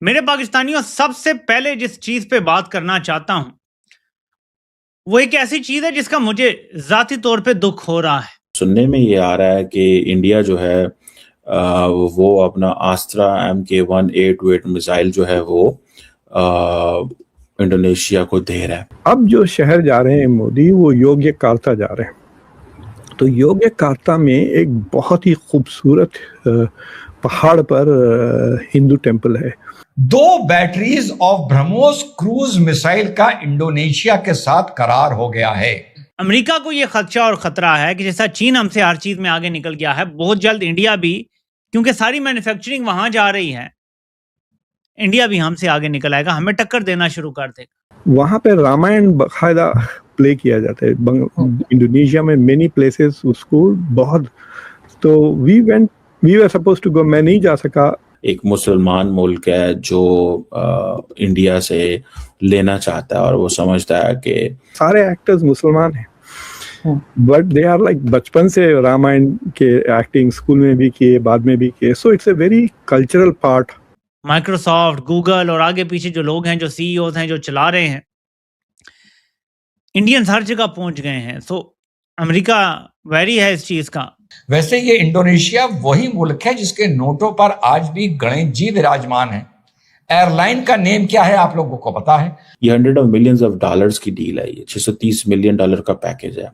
मेरे पाकिस्तानियों, सबसे पहले जिस चीज पे बात करना चाहता हूं वो एक ऐसी चीज है जिसका मुझे जाती तौर पे दुख हो रहा है। सुनने में ये आ रहा है कि इंडिया जो है वो अपना आस्त्रा MK1A28 मिसाइल जो है वो इंडोनेशिया को दे रहा है। अब जो शहर जा रहे हैं मोदी, वो योग्यकार्ता जा रहे हैं। तो योग्यकार्ता में एक बहुत ही खूबसूरत पहाड़ पर हिंदू टेम्पल है। 2 batteries of BrahMos cruise missile का इंडोनेशिया के साथ करार हो गया है। अमेरिका को यह खदशा और खतरा है कि जैसा चीन हमसे हर चीज में आगे निकल गया है, बहुत जल्द इंडिया भी, क्योंकि सारी मैन्युफैक्चरिंग वहां जा रही है, इंडिया भी हमसे आगे निकल आएगा, हमें टक्कर देना शुरू कर देगा। वहां पे रामायण बाकायदा प्ले किया जाता है इंडोनेशिया में, मेनी प्लेसेस उसको बहुत। तो we were supposed to go, मैं नहीं जा सका। एक मुसलमान मुल्क है जो इंडिया से लेना चाहता है और वो समझता है कि सारे एक्टर्स मुसलमान हैं, बट दे आर लाइक बचपन से रामायण के एक्टिंग स्कूल में भी किए, बाद में भी किए। So it's a very cultural part. Microsoft, Google और आगे पीछे जो लोग हैं, जो सीईओ हैं, जो चला रहे हैं, इंडियंस हर जगह पहुंच गए हैं। सो अमेरिका वैरी है इस चीज का। वैसे ये इंडोनेशिया वही मुल्क है जिसके नोटों पर आज भी गणेश जी विराजमान है। एयरलाइन का नेम क्या है आप लोगों को पता है? ये $100 of millions की डील है। ये $630 million का पैकेज है।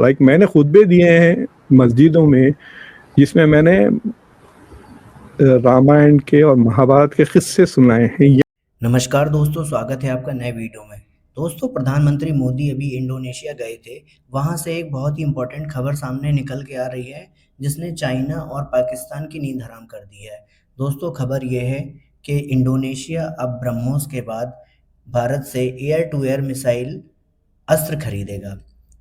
लाइक मैंने खुतबे दिए हैं मस्जिदों में, जिसमें मैंने रामायण के और महाभारत के किस्से सुनाए हैं। नमस्कार दोस्तों, स्वागत है आपका नए वीडियो में। दोस्तों, प्रधानमंत्री मोदी अभी इंडोनेशिया गए थे। वहां से एक बहुत ही इम्पोर्टेंट खबर सामने निकल के आ रही है, जिसने चाइना और पाकिस्तान की नींद हराम कर दी है। दोस्तों, खबर यह है कि इंडोनेशिया अब ब्रह्मोस के बाद भारत से एयर टू एयर मिसाइल अस्त्र खरीदेगा,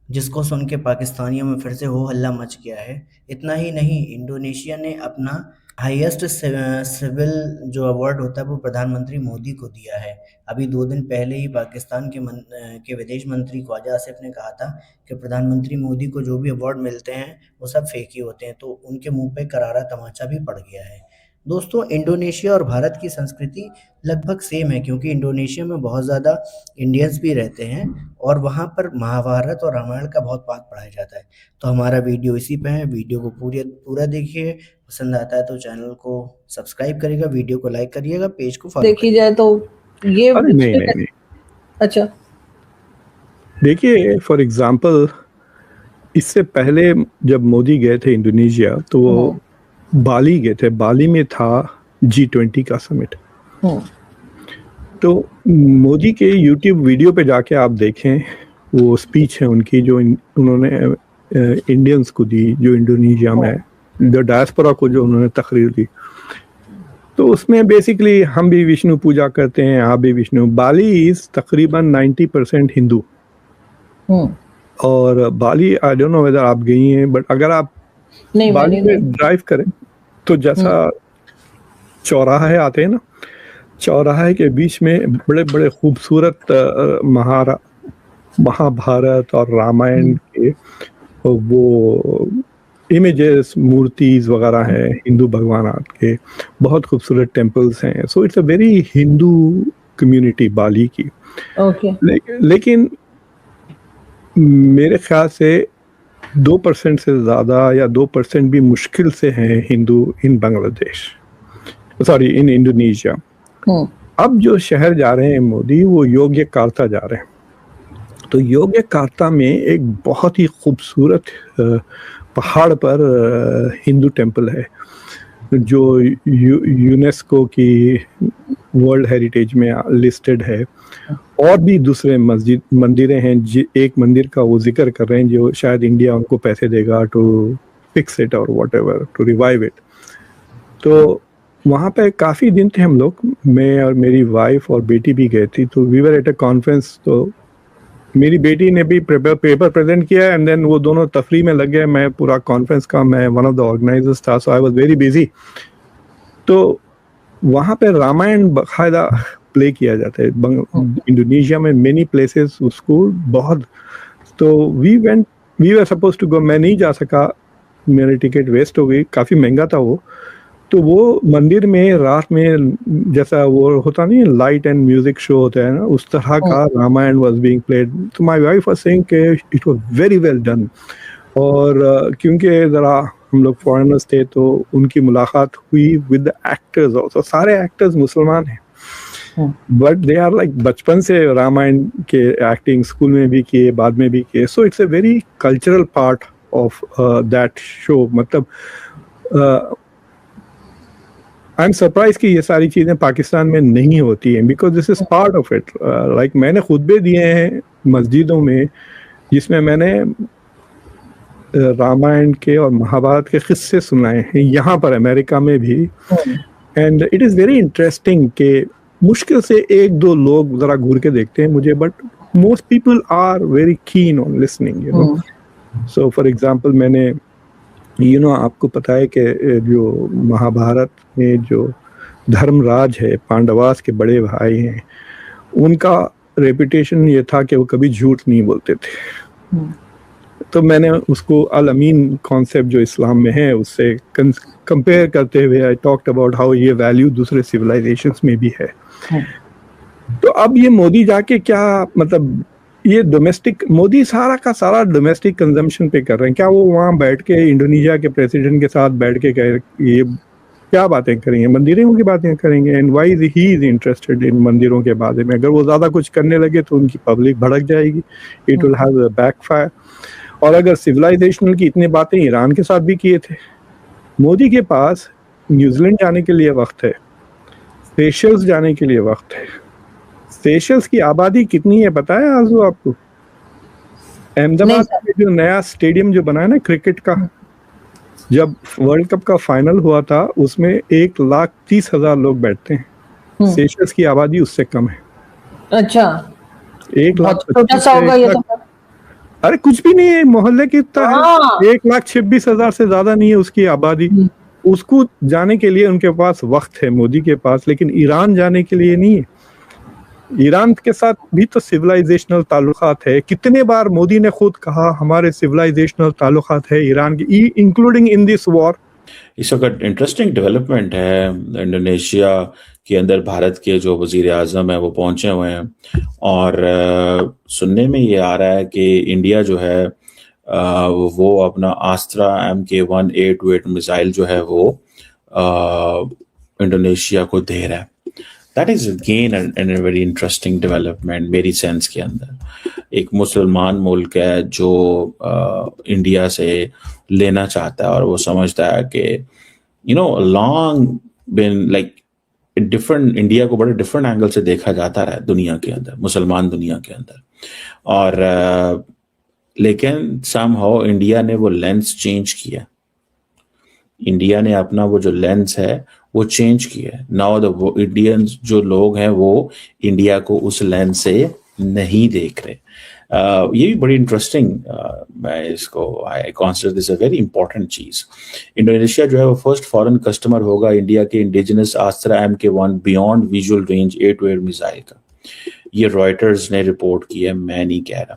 जिसको सुन के पाकिस्तानियों में फिर से हो हल्ला मच गया है। इतना ही नहीं, इंडोनेशिया ने अपना हाईएस्ट सिविल जो अवार्ड होता है वो प्रधानमंत्री मोदी को दिया है। अभी 2 दिन पहले ही पाकिस्तान के विदेश मंत्री ख्वाजा आसिफ ने कहा था कि प्रधानमंत्री मोदी को जो भी अवार्ड मिलते हैं वो सब फेक ही होते हैं, तो उनके मुंह पे करारा तमाचा भी पड़ गया है। दोस्तों, इंडोनेशिया और भारत की संस्कृति लगभग सेम है, क्योंकि इंडोनेशिया में बहुत ज़्यादा इंडियंस भी रहते हैं और वहाँ पर महाभारत और रामायण का बहुत पाठ पढ़ाया जाता है। तो हमारा वीडियो इसी पे है। वीडियो को पूरा देखिए, पसंद आता है तो चैनल को सब्सक्राइब करिएगा, वीडियो को लाइक करिएगा, पेज को फॉलो देखी जाए तो ये नहीं। अच्छा, देखिए, फॉर एग्जाम्पल, इससे पहले जब मोदी गए थे इंडोनेशिया, तो वो बाली गए थे। बाली में था G20 का समिट। तो मोदी के YouTube वीडियो पे जाके आप देखें, वो स्पीच है उनकी जो उन्होंने इंडियंस को दी, जो इंडोनेशिया में है, जो डायस्पोरा को जो उन्होंने तकरीर दी। तो उसमें बेसिकली हम भी विष्णु पूजा करते हैं, आप भी विष्णु। बाली इज तकरीबन 90% हिंदू। और बाली, आई डोंट नो वेदर आप गई हैं, बट अगर आप बाली में ड्राइव करें तो जैसा चौराहे आते हैं ना, चौराहे के बीच में बड़े बड़े खूबसूरत महाभारत और रामायण के वो इमेजेस, मूर्तिज वगैरह हैं हिंदू भगवान के। बहुत खूबसूरत टेम्पल्स हैं। So it's a very Hindu community Bali की। लेकिन मेरे ख्याल से 2% से ज़्यादा या 2% भी मुश्किल से हैं हिंदू इन बांग्लादेश, सॉरी इन इंडोनेशिया। अब जो शहर जा रहे हैं मोदी, वो योग्यकार्ता जा रहे हैं। तो योग्यकार्ता में एक बहुत ही खूबसूरत पहाड़ पर हिंदू टेम्पल है, जो यूनेस्को की वर्ल्ड हेरिटेज में लिस्टेड है। और भी दूसरे मंदिरें हैं। एक मंदिर का वो जिक्र कर रहे हैं जो शायद इंडिया उनको पैसे देगा टू फिक्स इट और व्हाटएवर, टू रिवाइव इट। तो वहाँ पे काफ़ी दिन थे हम लोग, मैं और मेरी वाइफ और बेटी भी गए थी। तो we were at a conference. तो मेरी बेटी ने भी पेपर प्रेजेंट किया एंड देन वो दोनों तफरी में लग गए। मैं पूरा कॉन्फ्रेंस का, मैं वन ऑफ द ऑर्गेनाइजर्स था, सो आई वाज वेरी बिजी। तो वहाँ पे रामायण बाकायदा प्ले किया जाता है इंडोनेशिया में, मेनी प्लेसेस उसको बहुत। तो we were supposed to go, मैं नहीं जा सका, मेरी टिकट वेस्ट हो गई, काफ़ी महंगा था वो। तो वो मंदिर में रात में जैसा वो होता नहीं लाइट एंड म्यूजिक शो होता है ना, उस तरह का रामायण वाज बीइंग प्लेड। तो माय वाइफ वाज सेइंग कि it was very well done. और क्योंकि ज़रा हम लोग फॉरेनर्स थे तो उनकी मुलाकात हुई विद द एक्टर्स ऑल्सो। सारे एक्टर्स मुसलमान हैं, बट दे आर लाइक बचपन से रामायण के एक्टिंग स्कूल में भी किए, बाद में भी किए। सो it's a very cultural part of that show. मतलब आई एम सरप्राइज कि ये सारी चीज़ें पाकिस्तान में नहीं होती हैं, because this is part of it. Like मैंने खुतबे दिए हैं मस्जिदों में जिसमें मैंने रामायण के और महाभारत के किस्से सुनाए हैं, यहाँ पर अमेरिका में भी। And it is very interesting कि मुश्किल से एक दो लोग ज़रा घूर के देखते हैं मुझे, but most people are very keen on listening, you know. So for example मैंने आपको पता है कि जो महाभारत में जो धर्मराज है, पांडवास के बड़े भाई हैं, उनका रेपुटेशन ये था कि वो कभी झूठ नहीं बोलते थे। तो मैंने उसको अल अमीन कॉन्सेप्ट जो इस्लाम में है उससे कंपेयर करते हुए आई टॉक्ड अबाउट हाउ ये वैल्यू दूसरे सिविलाइजेशंस में भी है। तो अब ये मोदी जाके क्या मतलब ये डोमेस्टिक, मोदी सारा का सारा डोमेस्टिक कंजम्पशन पे कर रहे हैं। क्या वो वहाँ बैठ के इंडोनेशिया के प्रेसिडेंट के साथ बैठ के ये क्या बातें करेंगे? मंदिरों की बातें करेंगे। And why he is interested in मंदिरों के बारे में? अगर वो ज़्यादा कुछ करने लगे तो उनकी पब्लिक भड़क जाएगी, it will have a backfire. और अगर सिविलाइजेशनल की इतनी बातें ईरान के साथ भी किए थे। मोदी के पास न्यूजीलैंड जाने के लिए वक्त है, सेशल्स जाने के लिए वक्त है। सेशल्स की आबादी कितनी है पता है आजू आपको? अहमदाबाद में जो नया स्टेडियम जो बना है ना क्रिकेट का, जब वर्ल्ड कप का फाइनल हुआ था उसमें 1,30,000 लोग बैठते हैं। सेशल्स की आबादी उससे कम है। अच्छा, 1,25,000। अरे कुछ भी नहीं है, मोहल्ले की इतना है। 1,26,000 से ज्यादा नहीं है उसकी आबादी। उसको जाने के लिए उनके पास वक्त है मोदी के पास, लेकिन ईरान जाने के लिए नहीं है। ईरान के साथ भी तो सिविलाइजेशनल ताल्लुकात है। कितने बार मोदी ने खुद कहा हमारे सिविलाइजेशनल ताल्लुकात है ईरान की, इंक्लूडिंग इन दिस वॉर। इस वक्त इंटरेस्टिंग डेवलपमेंट है इंडोनेशिया के अंदर। भारत के जो वजीर आजम है वो पहुंचे हुए हैं और सुनने में ये आ रहा है कि इंडिया जो है वो अपना आस्त्रा MK1A28 मिसाइल जो है वो इंडोनेशिया को दे रहा है। That is again an very interesting development मेरी सेंस के अंदर। एक मुसलमान मुल्क है जो इंडिया से लेना चाहता है और वो समझता है कि long been like different, India को बड़े डिफरेंट एंगल से देखा जाता रहा दुनिया के अंदर, मुसलमान दुनिया के अंदर। और लेकिन समहाउ इंडिया ने वो लेंस चेंज किया। इंडिया ने अपना वो जो लेंस है वो चेंज किया। नाउ द इंडियंस जो लोग हैं वो इंडिया को उस लेंस से नहीं देख रहे। ये भी बड़ी इंटरेस्टिंग, मैं इसको I consider this a very important चीज। इंडोनेशिया जो है वो फर्स्ट फॉरेन कस्टमर होगा इंडिया के indigenous Astra MK1 beyond visual range 8-8 missile का। ये रॉयटर्स ने रिपोर्ट की है, मैं नहीं कह रहा।